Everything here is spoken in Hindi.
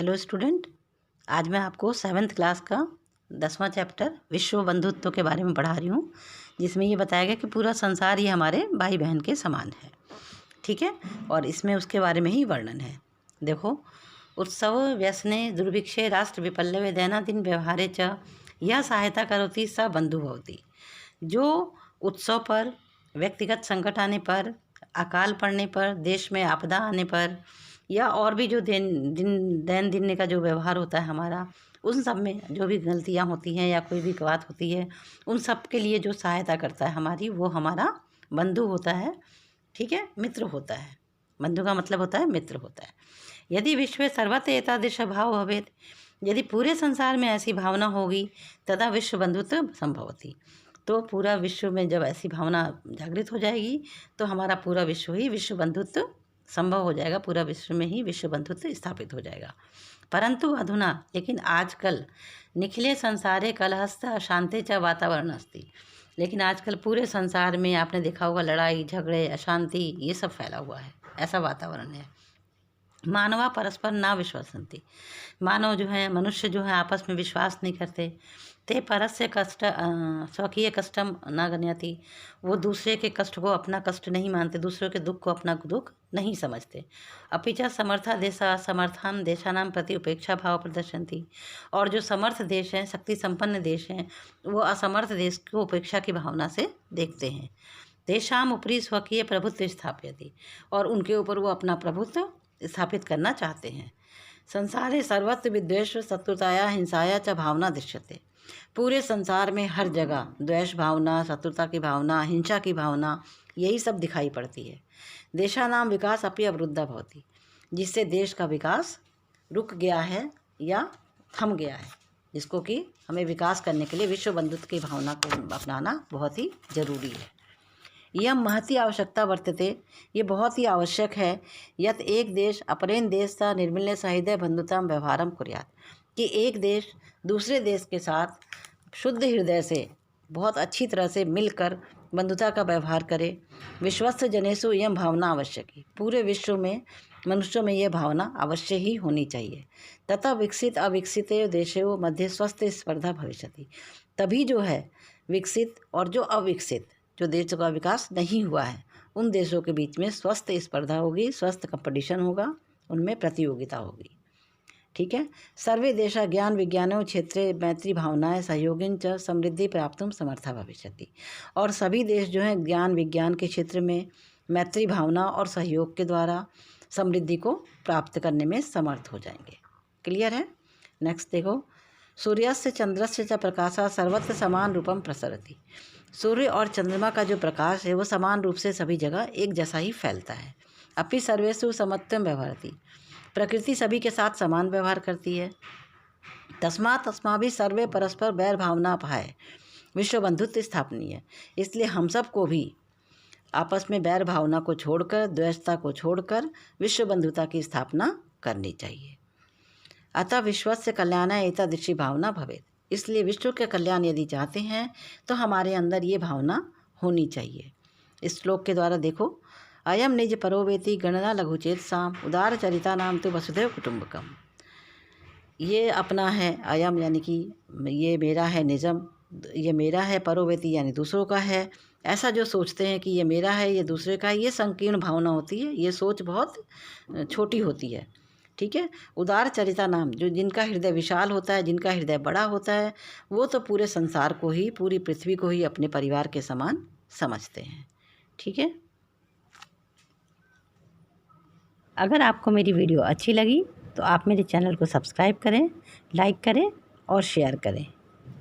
हेलो स्टूडेंट, आज मैं आपको 7th क्लास का 10वां चैप्टर विश्व बंधुत्व के बारे में पढ़ा रही हूँ, जिसमें ये बताया गया कि पूरा संसार ये हमारे भाई बहन के समान है। ठीक है, और इसमें उसके बारे में ही वर्णन है। देखो, उत्सव व्यसने दुर्भिक्षे राष्ट्र विपल्लवे दैनंदिन व्यवहारे च यह सहायता करोति स बंधु भवति। जो उत्सव पर, व्यक्तिगत संकट आने पर, अकाल पड़ने पर, देश में आपदा आने पर, या और भी जो दैन दिन का जो व्यवहार होता है हमारा, उन सब में जो भी गलतियाँ होती हैं या कोई भी बात होती है, उन सब के लिए जो सहायता करता है हमारी, वो हमारा बंधु होता है। ठीक है, मित्र होता है। बंधु का मतलब होता है मित्र होता है। यदि विश्व सर्वत्र एतादृश भाव भवेत्, यदि पूरे संसार में ऐसी भावना होगी, तदा विश्व बंधुत्व संभवति। तो पूरा विश्व में जब ऐसी भावना जागृत हो जाएगी, तो हमारा पूरा विश्व ही विश्व बंधुत्व संभव हो जाएगा, पूरा विश्व में ही विश्व बंधुत्व स्थापित हो जाएगा। परंतु अधुना, लेकिन आजकल, निखिले संसारे कलहस्थ अशांति च वातावरण अस्ति। लेकिन आजकल पूरे संसार में आपने देखा होगा लड़ाई झगड़े अशांति ये सब फैला हुआ है, ऐसा वातावरण है। मानवा परस्पर ना विश्वसन्ति, मानव जो है, मनुष्य जो है आपस में विश्वास नहीं करते। ते परस्य कष्ट स्वकीय कष्टम न गण्यति, वो दूसरे के कष्ट को अपना कष्ट नहीं मानते, दूसरों के दुख को अपना दुख नहीं समझते। अपि च समर्था देशा समर्थान देशानां प्रति उपेक्षा भाव प्रदर्शन्ति, और जो समर्थ देश हैं, शक्ति संपन्न देश हैं, वो असमर्थ देश को उपेक्षा की भावना से देखते हैं। तेषाम ऊपरी स्वकीय प्रभुत्व स्थापयति, और उनके ऊपर वो अपना प्रभुत्व स्थापित करना चाहते हैं। संसारे सर्वत्र विद्वेष शत्रुताया हिंसाया च भावना दृश्यते, पूरे संसार में हर जगह द्वेष भावना, शत्रुता की भावना, हिंसा की भावना, यही सब दिखाई पड़ती है। देशानाम विकास अपि अवरुद्धा भवति, जिससे देश का विकास रुक गया है या थम गया है, जिसको कि हमें विकास करने के लिए विश्व बंधुत्व की भावना को अपनाना बहुत ही जरूरी है। यह महती आवश्यकता वर्तते, ये बहुत ही आवश्यक है। यत एक देश अपरेन देश सा निर्मिलने सहृदय बंधुताम व्यवहारम कुर्यात, कि एक देश दूसरे देश के साथ शुद्ध हृदय से, बहुत अच्छी तरह से मिलकर बंधुता का व्यवहार करे। विश्वस्त जनेषु यह भावना आवश्यक है, पूरे विश्व में मनुष्यों में यह भावना अवश्य ही होनी चाहिए। तथा विकसित अविकसित देशों मध्य स्वस्थ स्पर्धा भविष्यति, तभी जो है विकसित और जो अविकसित, जो देशों का विकास नहीं हुआ है, उन देशों के बीच में स्वस्थ स्पर्धा होगी, स्वस्थ कंपटीशन होगा, उनमें प्रतियोगिता होगी। ठीक है, सर्वे देशा ज्ञान विज्ञानों क्षेत्रे मैत्री भावनाएं सहयोगिन च समृद्धि प्राप्तुम समर्था भविष्यति, और सभी देश जो हैं ज्ञान विज्ञान के क्षेत्र में मैत्री भावना और सहयोग के द्वारा समृद्धि को प्राप्त करने में समर्थ हो जाएंगे। क्लियर है? नेक्स्ट देखो, सूर्यस्य चंद्रस्य च प्रकाशा सर्वत्र समान रूपम प्रसरति, सूर्य और चंद्रमा का जो प्रकाश है वो समान रूप से सभी जगह एक जैसा ही फैलता है। अपि सर्वेषु समत्वम व्यवहरति, प्रकृति सभी के साथ समान व्यवहार करती है। तस्मात् अस्माभिः सर्वे परस्पर वैर भावना पाए विश्व बंधुत्व स्थापनीय, इसलिए हम सबको भी आपस में वैर भावना को छोड़कर, द्वेषता को छोड़कर विश्व बंधुता की स्थापना करनी चाहिए। अतः विश्वस्य कल्याणाय एतादृशी भावना भवेत्, इसलिए विश्व के कल्याण यदि चाहते हैं तो हमारे अंदर ये भावना होनी चाहिए। इस श्लोक के द्वारा देखो, अयम निज परोवेति गणना लघुचेत साम उदार चरिता नाम तो वसुधैव कुटुंबकम, ये अपना है, अयम यानी कि ये मेरा है, निजम ये मेरा है, परोवेति यानी दूसरों का है। ऐसा जो सोचते हैं कि ये मेरा है ये दूसरे का है, ये संकीर्ण भावना होती है, ये सोच बहुत छोटी होती है। ठीक है, उदार चरिता नाम, जो जिनका हृदय विशाल होता है, जिनका हृदय बड़ा होता है, वो तो पूरे संसार को ही, पूरी पृथ्वी को ही अपने परिवार के समान समझते हैं। ठीक है, अगर आपको मेरी वीडियो अच्छी लगी तो आप मेरे चैनल को सब्सक्राइब करें, लाइक करें और शेयर करें।